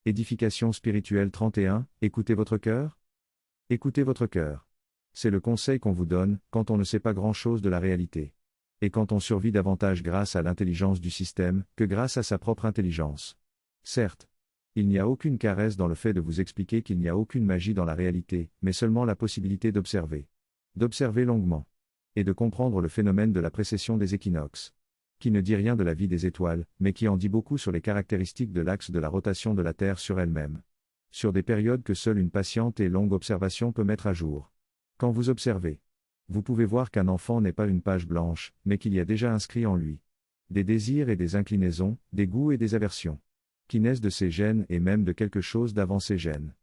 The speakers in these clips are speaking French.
Édification spirituelle 31, écoutez votre cœur? Écoutez votre cœur. C'est le conseil qu'on vous donne, quand on ne sait pas grand-chose de la réalité. Et quand on survit davantage grâce à l'intelligence du système, que grâce à sa propre intelligence. Certes. Il n'y a aucune caresse dans le fait de vous expliquer qu'il n'y a aucune magie dans la réalité, mais seulement la possibilité d'observer. D'observer longuement. Et de comprendre le phénomène de la précession des équinoxes. Qui ne dit rien de la vie des étoiles, mais qui en dit beaucoup sur les caractéristiques de l'axe de la rotation de la Terre sur elle-même. Sur des périodes que seule une patiente et longue observation peut mettre à jour. Quand vous observez, vous pouvez voir qu'un enfant n'est pas une page blanche, mais qu'il y a déjà inscrit en lui des désirs et des inclinaisons, des goûts et des aversions, qui naissent de ses gènes et même de quelque chose d'avant ses gènes.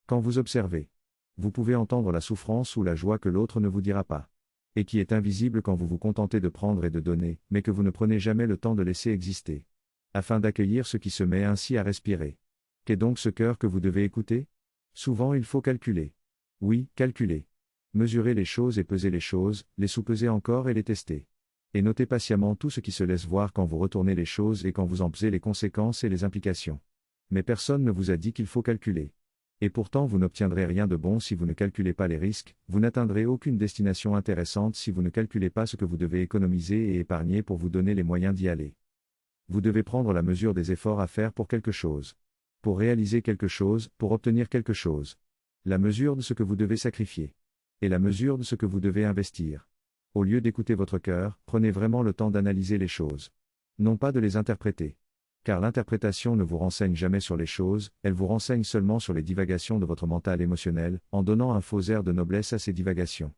Quand vous observez, vous pouvez entendre la souffrance ou la joie que l'autre ne vous dira pas, et qui est invisible quand vous vous contentez de prendre et de donner, mais que vous ne prenez jamais le temps de laisser exister, afin d'accueillir ce qui se met ainsi à respirer. Qu'est donc ce cœur que vous devez écouter? Souvent il faut calculer. Oui, calculer. Mesurer les choses et peser les choses, les sous-peser encore et les tester. Et notez patiemment tout ce qui se laisse voir quand vous retournez les choses et quand vous en pesez les conséquences et les implications. Mais personne ne vous a dit qu'il faut calculer. Et pourtant vous n'obtiendrez rien de bon si vous ne calculez pas les risques, vous n'atteindrez aucune destination intéressante si vous ne calculez pas ce que vous devez économiser et épargner pour vous donner les moyens d'y aller. Vous devez prendre la mesure des efforts à faire pour quelque chose. Pour réaliser quelque chose, pour obtenir quelque chose. La mesure de ce que vous devez sacrifier. Et la mesure de ce que vous devez investir. Au lieu d'écouter votre cœur, prenez vraiment le temps d'analyser les choses. Non pas de les interpréter. Car l'interprétation ne vous renseigne jamais sur les choses, elle vous renseigne seulement sur les divagations de votre mental émotionnel, en donnant un faux air de noblesse à ces divagations.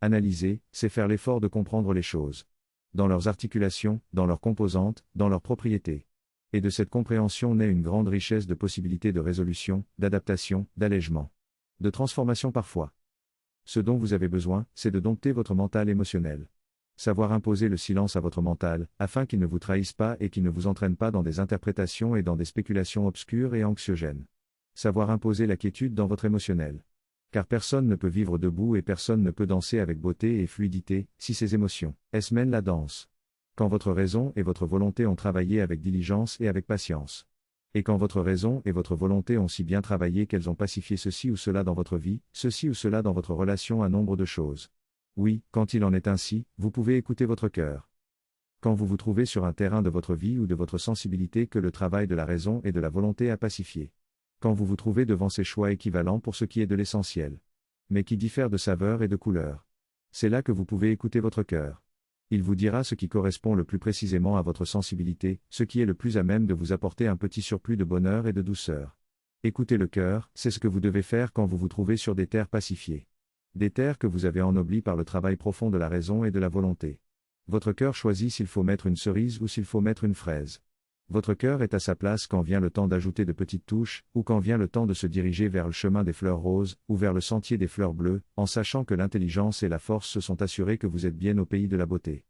Analyser, c'est faire l'effort de comprendre les choses. Dans leurs articulations, dans leurs composantes, dans leurs propriétés. Et de cette compréhension naît une grande richesse de possibilités de résolution, d'adaptation, d'allègement. De transformation parfois. Ce dont vous avez besoin, c'est de dompter votre mental émotionnel. Savoir imposer le silence à votre mental, afin qu'il ne vous trahisse pas et qu'il ne vous entraîne pas dans des interprétations et dans des spéculations obscures et anxiogènes. Savoir imposer la quiétude dans votre émotionnel. Car personne ne peut vivre debout et personne ne peut danser avec beauté et fluidité, si ses émotions, elles mènent la danse. Quand votre raison et votre volonté ont travaillé avec diligence et avec patience. Et quand votre raison et votre volonté ont si bien travaillé qu'elles ont pacifié ceci ou cela dans votre vie, ceci ou cela dans votre relation à nombre de choses. Oui, quand il en est ainsi, vous pouvez écouter votre cœur. Quand vous vous trouvez sur un terrain de votre vie ou de votre sensibilité que le travail de la raison et de la volonté a pacifié. Quand vous vous trouvez devant ces choix équivalents pour ce qui est de l'essentiel. Mais qui diffèrent de saveur et de couleur. C'est là que vous pouvez écouter votre cœur. Il vous dira ce qui correspond le plus précisément à votre sensibilité, ce qui est le plus à même de vous apporter un petit surplus de bonheur et de douceur. Écoutez le cœur, c'est ce que vous devez faire quand vous vous trouvez sur des terres pacifiées. Des terres que vous avez ennoblies par le travail profond de la raison et de la volonté. Votre cœur choisit s'il faut mettre une cerise ou s'il faut mettre une fraise. Votre cœur est à sa place quand vient le temps d'ajouter de petites touches, ou quand vient le temps de se diriger vers le chemin des fleurs roses, ou vers le sentier des fleurs bleues, en sachant que l'intelligence et la force se sont assurées que vous êtes bien au pays de la beauté.